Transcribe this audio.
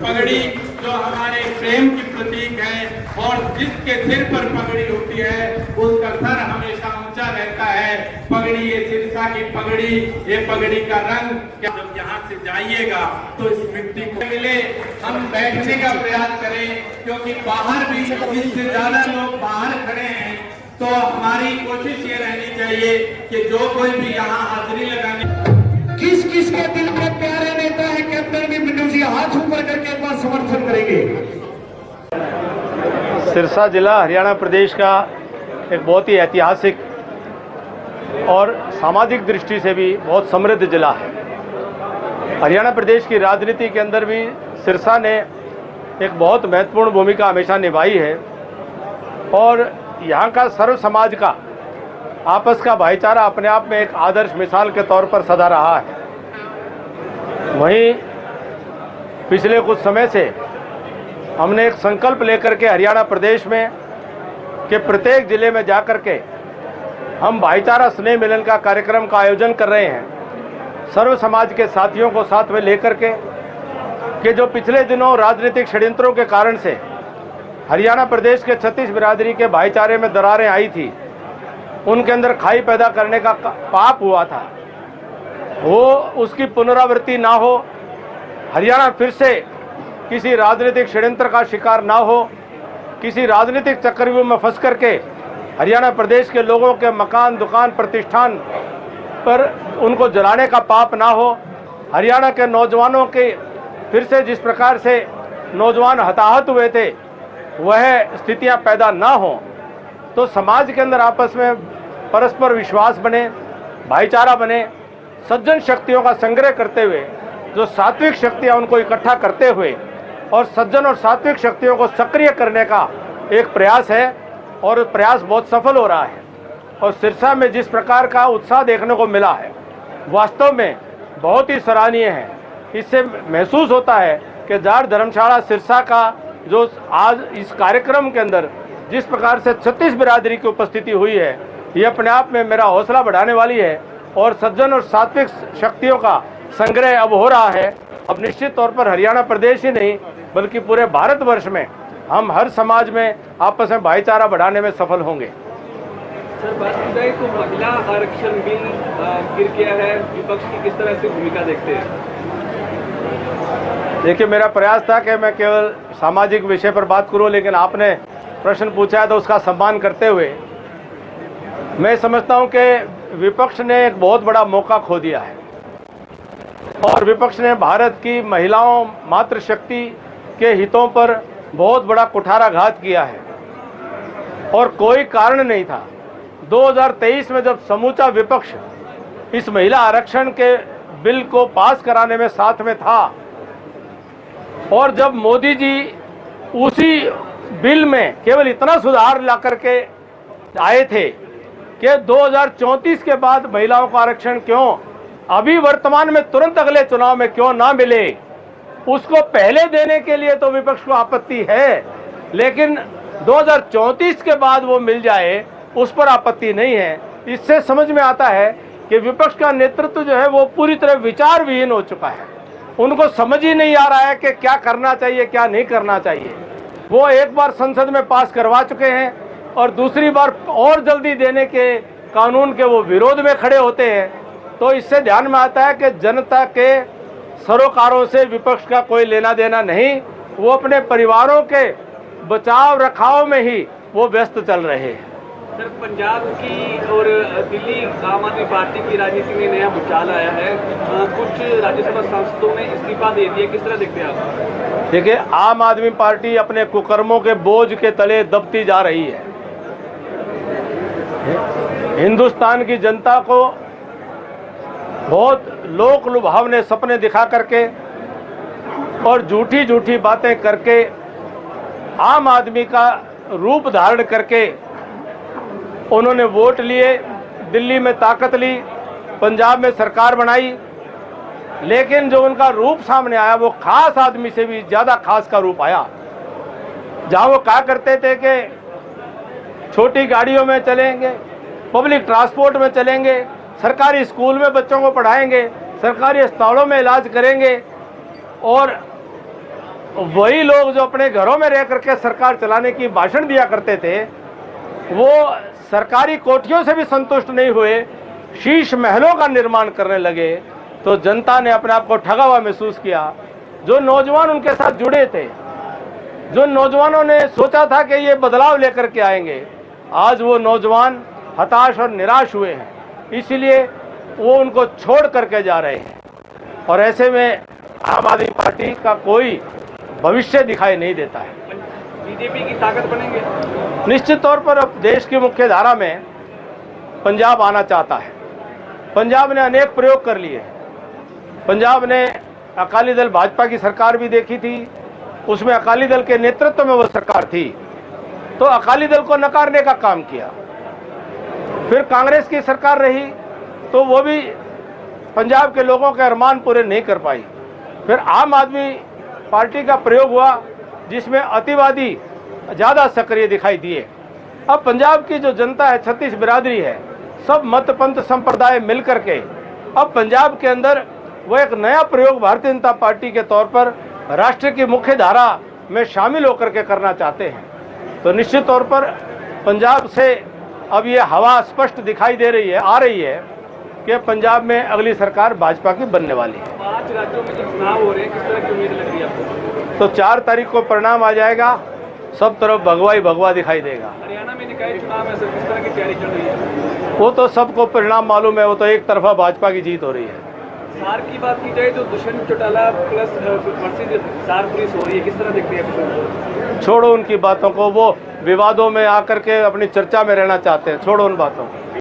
पगड़ी जो हमारे प्रेम की प्रतीक है और जिसके सिर पर पगड़ी होती है उसका सर हमेशा ऊंचा रहता है। पगड़ी ये सिरसा की पगड़ी, ये पगड़ी का रंग जब यहाँ से जाइएगा तो इस मिट्टी को मिले। हम बैठने का प्रयास करें क्योंकि बाहर भी इससे ज्यादा लोग बाहर खड़े हैं, तो हमारी कोशिश ये रहनी चाहिए कि जो कोई भी यहाँ हाजिरी लगाने किस किस के दिल में प्यारे नेता है कैप्टन भी बिंदु जी हाथ ऊपर करके एक बार समर्थन करेंगे। सिरसा जिला हरियाणा प्रदेश का एक बहुत ही ऐतिहासिक और सामाजिक दृष्टि से भी बहुत समृद्ध जिला है। हरियाणा प्रदेश की राजनीति के अंदर भी सिरसा ने एक बहुत महत्वपूर्ण भूमिका हमेशा निभाई है और यहाँ का सर्व समाज का आपस का भाईचारा अपने आप में एक आदर्श मिसाल के तौर पर सदा रहा है। वहीं पिछले कुछ समय से हमने एक संकल्प लेकर के हरियाणा प्रदेश में के प्रत्येक जिले में जाकर के हम भाईचारा स्नेह मिलन का कार्यक्रम का आयोजन कर रहे हैं, सर्व समाज के साथियों को साथ में लेकर के कि जो पिछले दिनों राजनीतिक षड्यंत्रों के कारण से हरियाणा प्रदेश के 36 बिरादरी के भाईचारे में दरारें आई थी, उनके अंदर खाई पैदा करने का पाप हुआ था, वो उसकी पुनरावृत्ति ना हो, हरियाणा फिर से किसी राजनीतिक षड्यंत्र का शिकार ना हो, किसी राजनीतिक चक्रव्यूह में फंस करके हरियाणा प्रदेश के लोगों के मकान, दुकान, प्रतिष्ठान पर उनको जलाने का पाप ना हो, हरियाणा के नौजवानों के फिर से जिस प्रकार से नौजवान हताहत हुए थे वह स्थितियां पैदा ना हो, तो समाज के अंदर आपस में परस्पर विश्वास बने, भाईचारा बने, सज्जन शक्तियों का संग्रह करते हुए जो सात्विक शक्तियां उनको इकट्ठा करते हुए और सज्जन और सात्विक शक्तियों को सक्रिय करने का एक प्रयास है और प्रयास बहुत सफल हो रहा है। और सिरसा में जिस प्रकार का उत्साह देखने को मिला है वास्तव में बहुत ही सराहनीय है। इससे महसूस होता है कि जाट धर्मशाला सिरसा का जो आज इस कार्यक्रम के अंदर जिस प्रकार से 36 बिरादरी की उपस्थिति हुई है, ये अपने आप में मेरा हौसला बढ़ाने वाली है और सज्जन और सात्विक शक्तियों का संग्रह अब हो रहा है। अब निश्चित तौर पर हरियाणा प्रदेश ही नहीं बल्कि पूरे भारतवर्ष में हम हर समाज में आपस में भाईचारा बढ़ाने में सफल होंगे। सर, बात की जाए तो महिला आरक्षण बिल गिर गया है, विपक्ष की किस तरह से भूमिका देखते हैं? देखिए, मेरा प्रयास था कि मैं केवल सामाजिक विषय पर बात करूं, लेकिन आपने प्रश्न पूछा है तो उसका सम्मान करते हुए मैं समझता हूं कि विपक्ष ने एक बहुत बड़ा मौका खो दिया है और विपक्ष ने भारत की महिलाओं, मातृशक्ति के हितों पर बहुत बड़ा कुठाराघात किया है और कोई कारण नहीं था। 2023 में जब समूचा विपक्ष इस महिला आरक्षण के बिल को पास कराने में साथ में था और जब मोदी जी उसी बिल में केवल इतना सुधार ला करके आए थे कि 2034 के बाद महिलाओं को आरक्षण क्यों अभी वर्तमान में तुरंत अगले चुनाव में क्यों ना मिले, उसको पहले देने के लिए तो विपक्ष को आपत्ति है, लेकिन 2034 के बाद वो मिल जाए उस पर आपत्ति नहीं है। इससे समझ में आता है कि विपक्ष का नेतृत्व जो है वो पूरी तरह विचार विहीन हो चुका है। उनको समझ ही नहीं आ रहा है कि क्या करना चाहिए, क्या नहीं करना चाहिए। वो एक बार संसद में पास करवा चुके हैं और दूसरी बार और जल्दी देने के कानून के वो विरोध में खड़े होते हैं। तो इससे ध्यान में आता है कि जनता के सरोकारों से विपक्ष का कोई लेना देना नहीं, वो अपने परिवारों के बचाव रखाव में ही वो व्यस्त चल रहे हैं सर, पंजाब की और दिल्ली आम आदमी पार्टी की राजनीति में नया भूचाल आया है। कुछ राज्यसभा सांसदों ने इस्तीफा दे दिया, किस तरह देखते हैं आप? देखिए, आम आदमी पार्टी अपने कुकर्मों के बोझ के तले दबती जा रही है। हिंदुस्तान की जनता को बहुत लोक लुभावने सपने दिखा करके और झूठी झूठी बातें करके आम आदमी का रूप धारण करके उन्होंने वोट लिए, दिल्ली में ताकत ली, पंजाब में सरकार बनाई, लेकिन जो उनका रूप सामने आया वो खास आदमी से भी ज़्यादा खास का रूप आया। जहाँ वो कहा करते थे कि छोटी गाड़ियों में चलेंगे, पब्लिक ट्रांसपोर्ट में चलेंगे, सरकारी स्कूल में बच्चों को पढ़ाएंगे, सरकारी अस्पतालों में इलाज करेंगे, और वही लोग जो अपने घरों में रह करके सरकार चलाने की भाषण दिया करते थे वो सरकारी कोठियों से भी संतुष्ट नहीं हुए, शीश महलों का निर्माण करने लगे। तो जनता ने अपने आप को ठगा हुआ महसूस किया। जो नौजवान उनके साथ जुड़े थे, जो नौजवानों ने सोचा था कि ये बदलाव लेकर के आएंगे, आज वो नौजवान हताश और निराश हुए हैं, इसीलिए वो उनको छोड़ करके जा रहे हैं। और ऐसे में आम आदमी पार्टी का कोई भविष्य दिखाई नहीं देता है। बीजेपी की ताकत बनेंगे? निश्चित तौर पर अब देश की मुख्य धारा में पंजाब आना चाहता है। पंजाब ने अनेक प्रयोग कर लिए। पंजाब ने अकाली दल भाजपा की सरकार भी देखी थी, उसमें अकाली दल के नेतृत्व में वो सरकार थी, तो अकाली दल को नकारने का काम किया। फिर कांग्रेस की सरकार रही तो वो भी पंजाब के लोगों के अरमान पूरे नहीं कर पाई। फिर आम आदमी पार्टी का प्रयोग हुआ जिसमें अतिवादी ज़्यादा सक्रिय दिखाई दिए। अब पंजाब की जो जनता है, 36 बिरादरी है, सब मत पंथ संप्रदाय मिल करके अब पंजाब के अंदर वो एक नया प्रयोग भारतीय जनता पार्टी के तौर पर राष्ट्र की मुख्य धारा में शामिल होकर के करना चाहते हैं। तो निश्चित तौर पर पंजाब से अब ये हवा स्पष्ट दिखाई दे रही है, आ रही है कि पंजाब में अगली सरकार भाजपा की बनने वाली है। 5 राज्यों में जो चुनाव हो रहे हैं, किस तरह की उम्मीद लग रही है आपको? तो 4 तारीख को परिणाम आ जाएगा, सब तरफ भगवा ही भगवा दिखाई देगा। हरियाणा में निकाय चुनाव है सर, किस तरह की तैयारी चल रही है? वो तो सबको परिणाम मालूम है, वो तो एक तरफा भाजपा की जीत हो रही है। सार की बात की जाए तो दुष्यंत चौटाला प्लस वर्सेस सार पुलिस हो रही है, किस तरह देखते हैं? छोड़ो उनकी बातों को, वो विवादों में आकर के अपनी चर्चा में रहना चाहते हैं, छोड़ो उन बातों को।